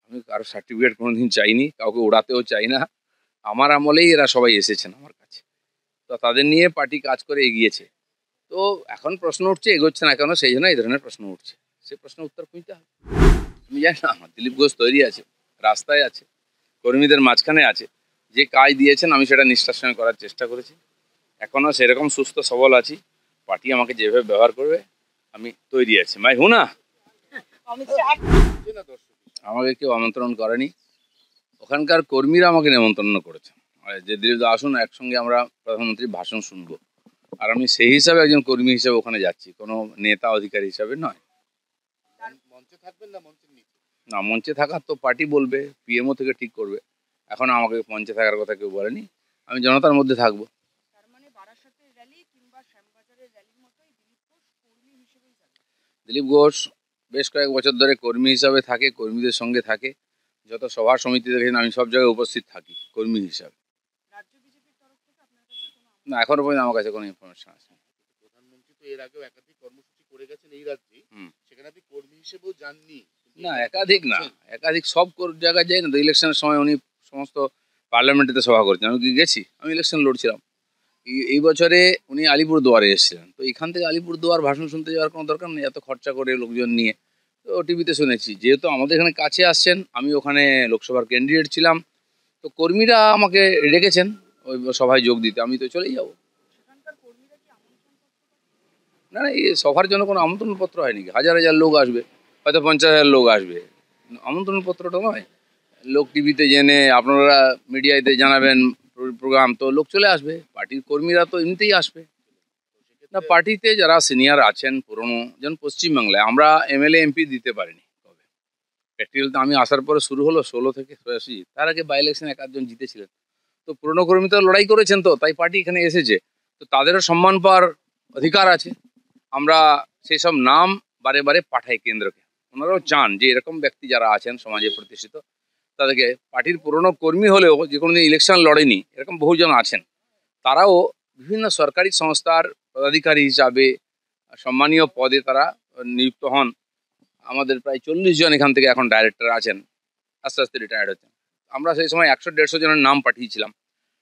আমি কারো সার্টিফিকেট কোনোদিন চাইনি, কাউকে ওড়াতেও চাই না। আমার আমলেই এরা সবাই এসেছেন আমার কাছে, তো তাদের নিয়ে পার্টি কাজ করে এগিয়েছে। তো এখন প্রশ্ন উঠছে এগোচ্ছে না কেন, সেই জন্য এই ধরনের প্রশ্ন উঠছে, সেই প্রশ্নের উত্তর খুঁজতে হবে। আমি জানি না, দিলীপ ঘোষ তৈরি আছে, রাস্তায় আছে, কর্মীদের মাঝখানে আছে। যে কাজ দিয়েছেন আমি সেটা নিষ্ঠার সঙ্গে করার চেষ্টা করেছি, এখনও সেরকম সুস্থ সবল আছি। পার্টি আমাকে যেভাবে ব্যবহার করবে আমি তৈরি আছি। মাই হুনা, আমাকে কেউ আমন্ত্রণ করেনি, ওখানকার কর্মীরা আমাকে নেমন্তন্ন করেছে যে দিলীপ দা আসুন, একসঙ্গে আমরা প্রধানমন্ত্রীর ভাষণ শুনবো। আর আমি সেই হিসাবে একজন কর্মী হিসাবে ওখানে যাচ্ছি, কোনো নেতা অধিকারী হিসাবে নয়। মঞ্চে থাকবেন না মঞ্চের নিচে? না, মঞ্চে থাকার তো পার্টি বলবে, পিএমও থেকে ঠিক করবে। এখন আমাকে মঞ্চে থাকার কথা কেউ বলেনি, আমি জনতার মধ্যে থাকবো। দিলীপ ঘোষ বেশ কয়েক বছর ধরে কর্মী হিসাবে থাকে, কর্মীদের সঙ্গে থাকে। যত সভা সমিতি দেখেছেন আমি সব জায়গায় উপস্থিত থাকি কর্মী হিসাবে। না, এখনো পর্যন্ত আমার কাছে কোনো ইনফরমেশন আছে। প্রধানমন্ত্রী তো এর আগেও একাধিক কর্মসূচি করে গেছেন এই রাজ্যে, সেখানে আপনি কর্মী হিসেবেও যাননি? না, একাধিক না, একাধিক সব জায়গায় যাই না তো। ইলেকশনের সময় উনি সমস্ত পার্লামেন্টেতে সভা করছেন, আমি কি গেছি? আমি ইলেকশন লড়ছিলাম। এই বছরে উনি আলিপুরদুয়ারে এসেছিলেন, তো এখান থেকে আলিপুরদুয়ার ভাষণ শুনতে যাওয়ার কোনো দরকার নেই, এত খরচা করে লোকজন নিয়ে। তো টিভিতে শুনেছি, যেহেতু আমাদের এখানে কাছে আসছেন, আমি ওখানে লোকসভার ক্যান্ডিডেট ছিলাম, তো কর্মীরা আমাকে রেখেছেন ওই সভায় যোগ দিতে, আমি তো চলেই যাব। না না, এই সভার জন্য কোনো আমন্ত্রণপত্র হয়নি, হাজার হাজার লোক আসবে, হয়তো 50,000 লোক আসবে, আমন্ত্রণপত্রটা নয়। লোক টিভিতে জেনে আপনারা মিডিয়াতে জানাবেন প্রোগ্রাম, তো লোক চলে আসবে, পার্টির কর্মীরা তো এমনিতেই আসবে। না, পার্টিতে যারা সিনিয়র আছেন পুরনো, যেমন পশ্চিমবাংলায় আমরা এমএলএ এমপি দিতে পারিনি কবে। প্র্যাকটিক্যাল তো আমি আসার পরে শুরু হলো 16 থেকে 86, তার আগে বাই ইলেকশন এক আধজন জিতেছিলেন। তো পুরনো কর্মী তো লড়াই করেছেন, তো তাই পার্টি এখানে এসেছে, তো তাদেরও সম্মান পাওয়ার অধিকার আছে। আমরা সেই সব নাম বারে বারে পাঠাই কেন্দ্রকে, ওনারাও চান যে এরকম ব্যক্তি যারা আছেন সমাজে প্রতিষ্ঠিত, তাদেরকে, পার্টির পুরনো কর্মী হলেও যে কোনো দিন ইলেকশন লড়েনি এরকম বহুজন আছেন, তারাও বিভিন্ন সরকারি সংস্থার পদাধিকারী হিসাবে সম্মানীয় পদে তারা নিযুক্ত হন। আমাদের প্রায় 40 জন এখান থেকে এখন ডাইরেক্টর আছেন, আস্তে আস্তে রিটায়ার্ড হচ্ছেন। আমরা সেই সময় 100-150 জনের নাম পাঠিয়েছিলাম।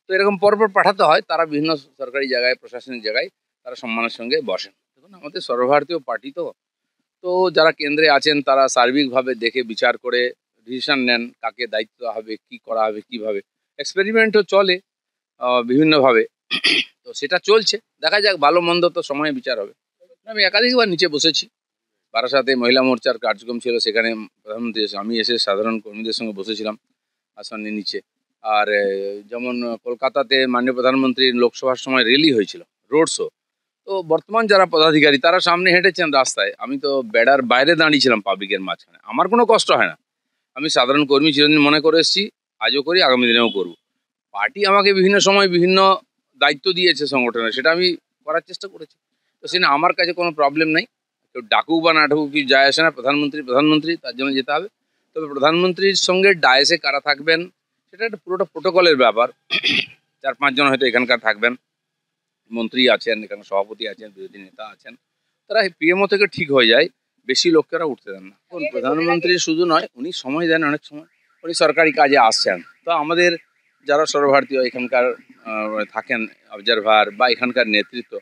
তো এরকম পরপর পাঠাতে হয়, তারা বিভিন্ন সরকারি জায়গায়, প্রশাসনিক জায়গায় তারা সম্মানের সঙ্গে বসেন। দেখুন, আমাদের সর্বভারতীয় পার্টি তো, তো যারা কেন্দ্রে আছেন তারা সার্বিকভাবে দেখে বিচার করে ডিসিশন নেন কাকে দায়িত্ব হবে, কি করা হবে, কিভাবে। এক্সপেরিমেন্টও চলে বিভিন্নভাবে, তো সেটা চলছে, দেখা যাক, ভালো মন্দ তো সময়ে বিচার হবে। আমি একাধিকবার নিচে বসেছি, বারাসাতে মহিলা মোর্চার কার্যক্রম ছিল, সেখানে প্রধানমন্ত্রী আমি এসে সাধারণ কর্মীদের সঙ্গে বসেছিলাম আসনের নিচে। আর যেমন কলকাতাতে মাননীয় প্রধানমন্ত্রীর লোকসভার সময় র্যালি হয়েছিল, রোড শো, তো বর্তমান যারা পদাধিকারী তারা সামনে হেঁটেছেন রাস্তায়, আমি তো বেড়ার বাইরে দাঁড়িয়েছিলাম পাবলিকের মাঝখানে। আমার কোনো কষ্ট হয় না, আমি সাধারণ কর্মী চিরদিন মনে করে এসেছি, আজও করি, আগামী দিনেও করব। পার্টি আমাকে বিভিন্ন সময় বিভিন্ন দায়িত্ব দিয়েছে সংগঠনের, সেটা আমি করার চেষ্টা করেছি। তো সেটা আমার কাছে কোনো প্রবলেম নাই, কেউ ডাকুক বা না ডাকুক কি যায় আসে না, প্রধানমন্ত্রী তার জন্য যেতে হবে। তবে প্রধানমন্ত্রীর সঙ্গে ডায়েসে কারা থাকবেন সেটা একটা পুরোটা প্রোটোকলের ব্যাপার। 4-5 জন হয়তো এখানকার থাকবেন, মন্ত্রী আছেন, এখানে সভাপতি আছেন, বিরোধী নেতা আছেন, তারা পিএমও থেকে ঠিক হয়ে যায়, বেশি লোকেরা উঠতে দেন না। প্রধানমন্ত্রী শুধু নয়, উনি সময় দেন অনেক সময়, উনি সরকারি কাজে আসছেন। তো আমাদের যারা সর্বভারতীয় এখানকার থাকেন অবজারভার বা এখানকার নেতৃত্ব,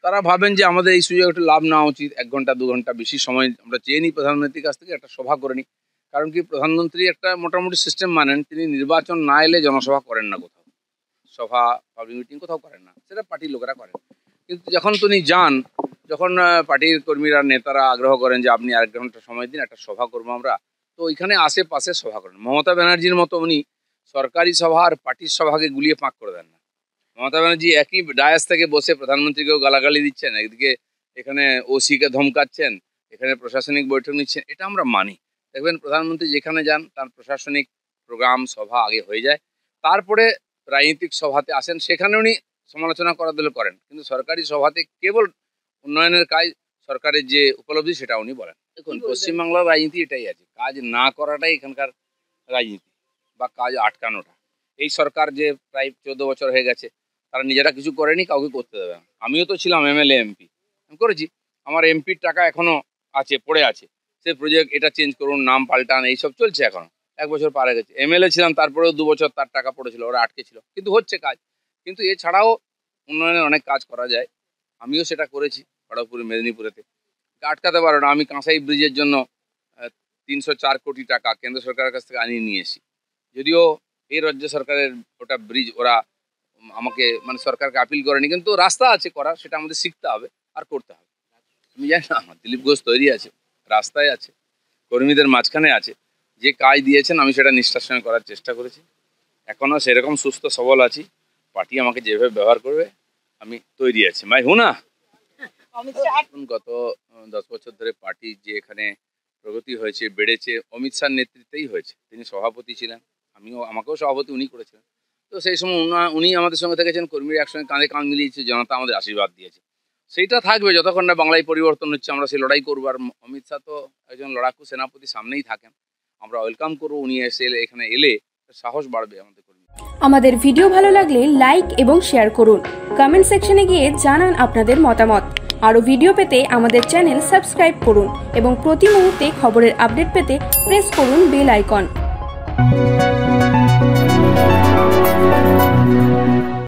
তারা ভাবেন যে আমাদের এই সুযোগ একটু লাভ নেওয়া উচিত, 1 ঘন্টা 2 ঘন্টা বেশি সময় আমরা চেয়ে নিই প্রধানমন্ত্রীর কাছ থেকে, একটা সভা করে নিই। কারণ কি, প্রধানমন্ত্রী একটা মোটামুটি সিস্টেম মানেন, তিনি নির্বাচন না এলে জনসভা করেন না কোথাও, সভা পাবলিক মিটিং কোথাও করেন না, সেটা পার্টির লোকেরা করেন। কিন্তু যখন তিনি যান, যখন পার্টির কর্মীরা নেতারা আগ্রহ করেন যে আপনি 1 ঘন্টা সময় দিন, একটা সভা করবো আমরা, তো ওইখানে আশেপাশে সভা করেন। মমতা ব্যানার্জির মতো উনি সরকারি সভা আর পার্টির সভাকে গুলিয়ে ফাঁক করে দেন না। মমতা ব্যানার্জি একই ডায়াস থেকে বসে প্রধানমন্ত্রীকেও গালাগালি দিচ্ছেন, একদিকে এখানে ওসিকে ধমকাচ্ছেন, এখানে প্রশাসনিক বৈঠক নিচ্ছেন, এটা আমরা মানি। দেখবেন প্রধানমন্ত্রী যেখানে যান তার প্রশাসনিক প্রোগ্রাম সভা আগে হয়ে যায়, তারপরে রাজনৈতিক সভাতে আসেন, সেখানে উনি সমালোচনা করার দিলে করেন, কিন্তু সরকারি সভাতে কেবল উন্নয়নের কাজ, সরকারের যে উপলব্ধি সেটা উনি বলেন। দেখুন, পশ্চিমবাংলার রাজনীতি এটাই আছে, কাজ না করাটাই এখানকার রাজনীতি, বা কাজ আটকানোটা। এই সরকার যে প্রায় 14 বছর হয়ে গেছে, তারা নিজেরা কিছু করেনি, কাউকে করতে দেবে না। আমিও তো ছিলাম এমএলএ এমপি, আমি করেছি, আমার এমপির টাকা এখনো আছে, পড়ে আছে, সে প্রজেক্ট এটা চেঞ্জ করুন, নাম পাল্টান, এইসব চলছে এখনো। 1 বছর পার হয়ে গেছে। এমএলএ ছিলাম, তারপরেও 2 বছর তার টাকা পড়েছিল, ওরা আটকে ছিল, কিন্তু হচ্ছে কাজ। কিন্তু এছাড়াও উন্নয়নের অনেক কাজ করা যায়, আমিও সেটা করেছি খড়গপুর মেদিনীপুরেতে। আটকাতে পারো না, আমি কাঁসাই ব্রিজের জন্য 304 কোটি টাকা কেন্দ্র সরকারের কাছ থেকে আনিয়ে নিয়ে এসেছি। যদিও এই রাজ্য সরকারের ওটা ব্রিজ ওরা আমাকে মানে সরকারকে আপিল করেনি, কিন্তু রাস্তা আছে করার, সেটা আমাদের শিখতে হবে আর করতে হবে। আমি জানি না, দিলীপ ঘোষ তৈরি আছে, রাস্তায় আছে, কর্মীদের মাঝখানে আছে, যে কাজ দিয়েছেন আমি সেটা নিষ্ঠার সঙ্গে করার চেষ্টা করেছি। এখনও সেরকম সুস্থ সবল আছি, পার্টি আমাকে যেভাবে ব্যবহার করবে আমি তৈরি আছি। মাই হুনা গত 10 বছর ধরে পার্টি যে এখানে প্রগতি হয়েছে, বেড়েছে, অমিত শাহর নেতৃত্বেই হয়েছে। তিনি সভাপতি ছিলেন, আমাকেও সভাপতি উনি করেছিলেন। তো সেই সময় উনি আমাদের সঙ্গে থেকেছেন, কর্মীরা একসঙ্গে কাঁধে কাঁধ মিলিয়েছে, জনতা আমাদের আশীর্বাদ দিয়েছে। সেইটা থাকবে যতক্ষণ না বাংলায় পরিবর্তন হচ্ছে, আমরা সেই লড়াই করবো। আর অমিত শাহ তো একজন লড়াকু সেনাপতি, সামনেই থাকেন, আমরা ওয়েলকাম করবো। উনি এখানে এলে সাহস বাড়বে আমাদের কর্মী। আমাদের ভিডিও ভালো লাগলে লাইক এবং শেয়ার করুন। কমেন্ট সেকশনে গিয়ে জানান আপনাদের মতামত। আরও ভিডিও পেতে আমাদের চ্যানেল সাবস্ক্রাইব করুন এবং প্রতি মুহূর্তে খবরের আপডেট পেতে প্রেস করুন বেল আইকন।